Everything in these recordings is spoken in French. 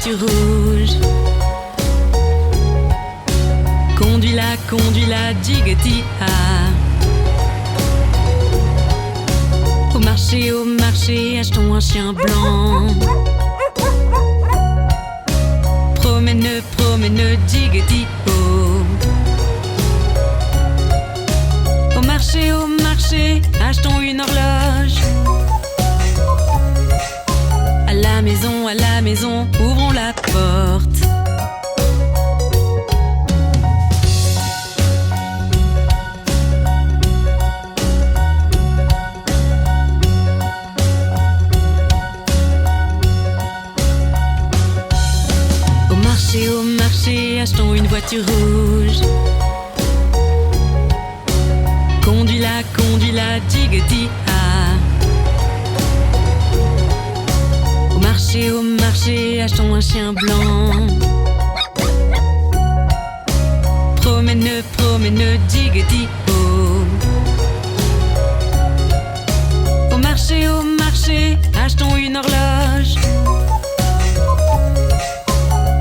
voiture rouge. Conduis-la, Jiggetty-ha. Au marché, achetons un chien blanc. Promène, Jiggetty-ho. Au marché, achetons une horloge. À la maison, ouvrons la porte. Au marché, achetons une voiture rouge. Conduis-la, Jiggetty-ha. Au marché, achetons un chien blanc. Promène, Jiggetty-ho. Au marché, achetons une horloge.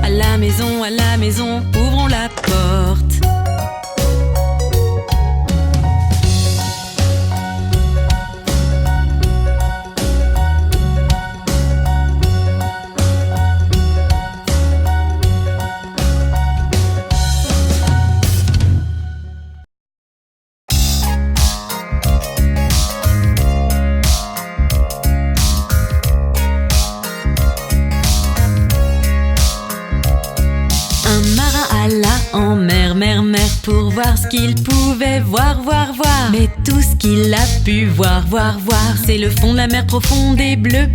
À la maison, ouvrons la porte. En mer, pour voir ce qu'il pouvait voir. Mais tout ce qu'il a pu voir, c'est le fond de la mer profonde et bleu.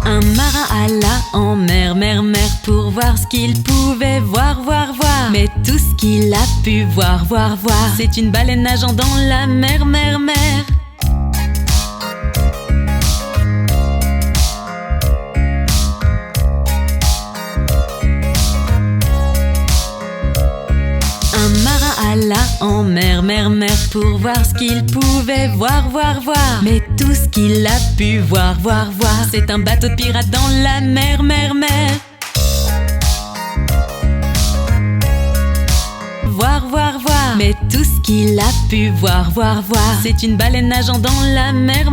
Un marin alla en mer, pour voir ce qu'il pouvait voir. Mais tout ce qu'il a pu voir, c'est une baleine nageant dans la mer. Alla en mer, pour voir ce qu'il pouvait voir. Mais tout ce qu'il a pu voir, c'est un bateau de pirates dans la mer. Voir. Mais tout ce qu'il a pu voir, c'est une baleine nageant dans la mer.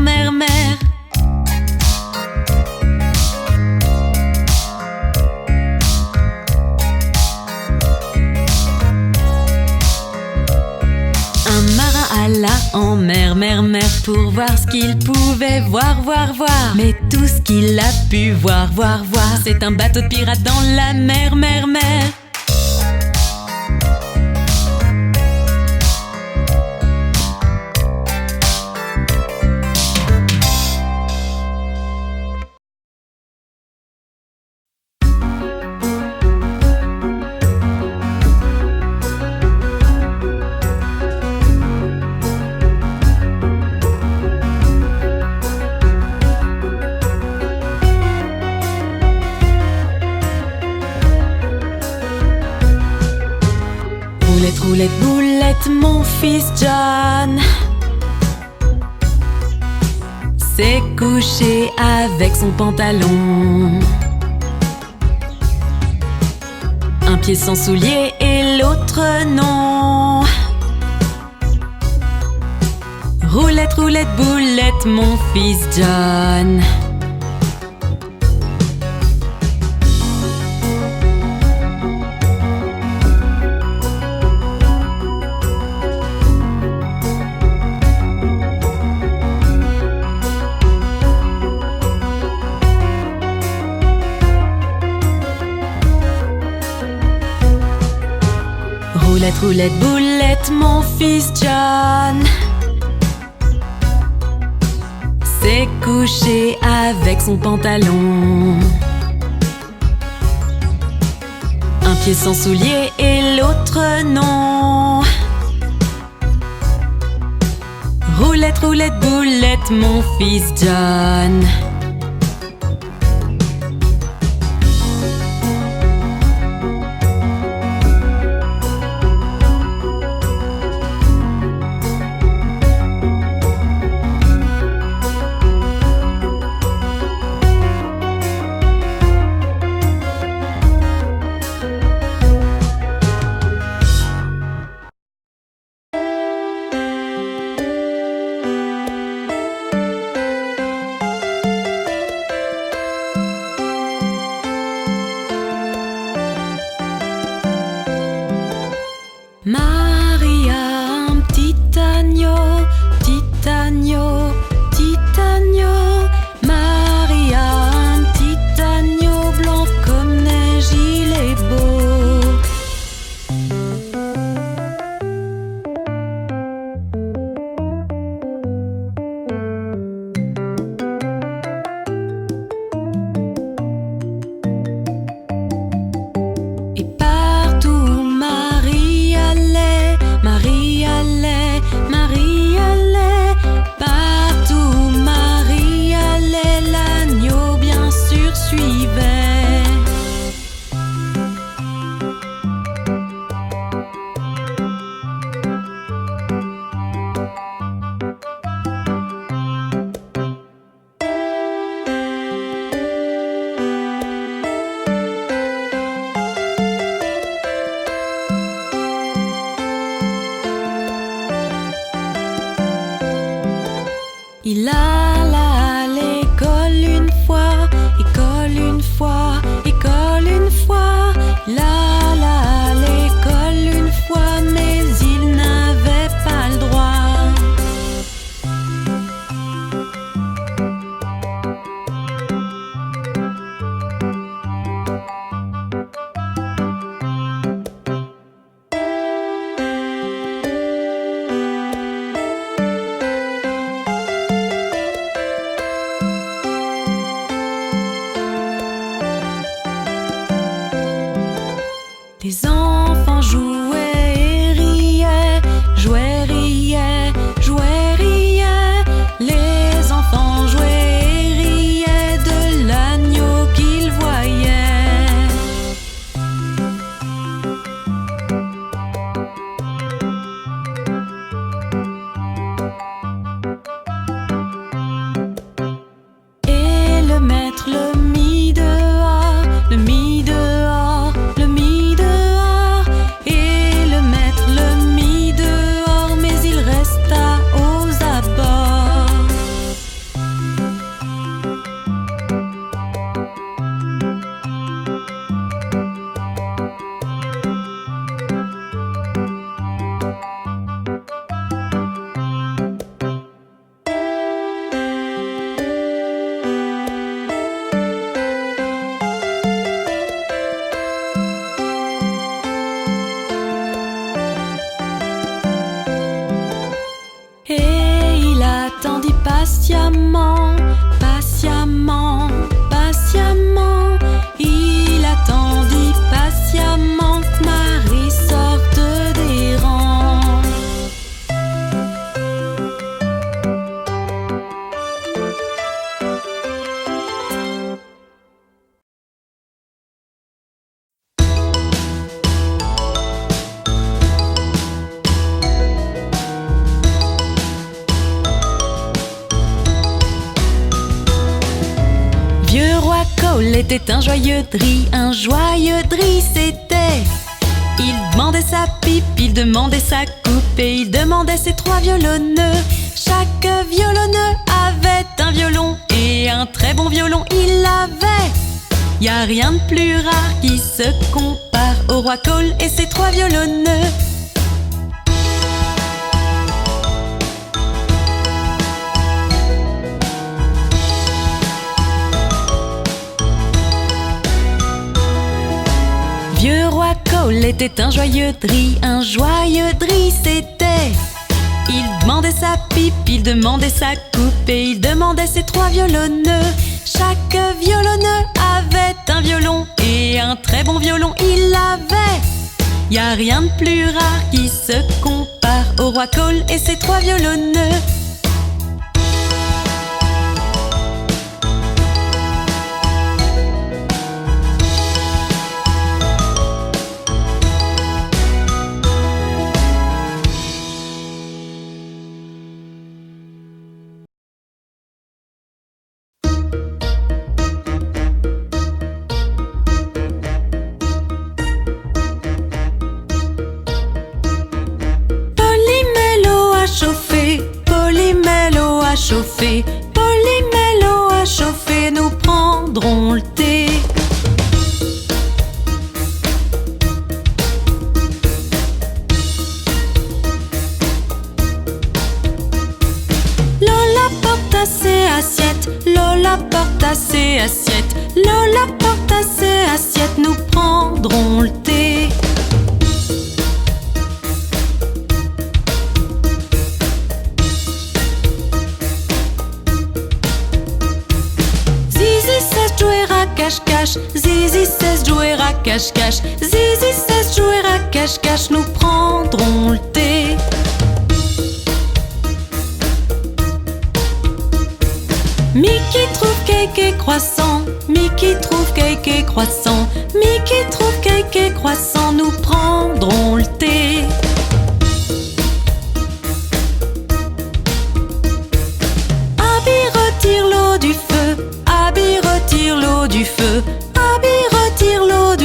Alla en mer, pour voir ce qu'il pouvait voir. Mais tout ce qu'il a pu voir, c'est un bateau de pirates dans la mer. Roulette, mon fils John s'est couché avec son pantalon. Un pied sans soulier et l'autre non. Roulette, boulette, mon fils John. Roulette, boulette, mon fils John s'est couché avec son pantalon. Un pied sans soulier et l'autre non. Roulette, boulette, mon fils John. Maria, un petit agneau, petit agneau, petit agneau. Maria, un petit agneau blanc comme neige, il est beau. Et partout où Marie allait, Marie allait, Marie allait. Partout où Marie allait, l'agneau bien sûr suivait. Il alla à l'école une fois, école une fois, école une fois. Il alla à l'école une fois, mais il n'avait pas le droit. Les enfants jouaient et riaient, jouaient, riaient, jouaient, riaient. Les enfants jouaient et riaient de l'agneau qu'ils voyaient. Et le maître le mit dehors, le mit dehors, le mit dehors. Et le maître le mit dehors, mais il resta aux abords. Et il attendit patiemment, patiemment, patiemment. Il attendit patiemment que Marie sorte des rangs. Vieux roi Cole était un joyeux dri, un joyeux dri c'était. Il demandait sa pipe, il demandait sa coupe et il demandait ses trois violonneux. Chaque violonneux avait un violon et un très bon violon il avait. Y a rien de plus rare qui se compare au roi Cole et ses trois violonneux. Vieux roi Cole était un joyeux dri, un joyeux dri c'était. Il demandait sa pipe, il demandait sa coupe et il demandait ses trois violonneux. Chaque violonneux avait un violon et un très bon violon il avait. Y a rien de plus rare qui se compare au roi Cole et ses trois violonneux. Polymélo a chauffé, Polymélo a chauffé, nous prendrons le thé. porte à ses assiettes. Lola porte à ses assiettes. Nous prendrons le thé. Zizi sait jouer à cache-cache. Zizi sait jouer à cache-cache. Zizi sait jouer à cache-cache. Nous prendrons le thé. Mickey trouve cake et croissant. Mickey trouve cake et croissant. Mickey trouve cake et croissant. Nous prendrons le thé. Abby retire l'eau du feu. Abby retire l'eau du feu. Abby retire l'eau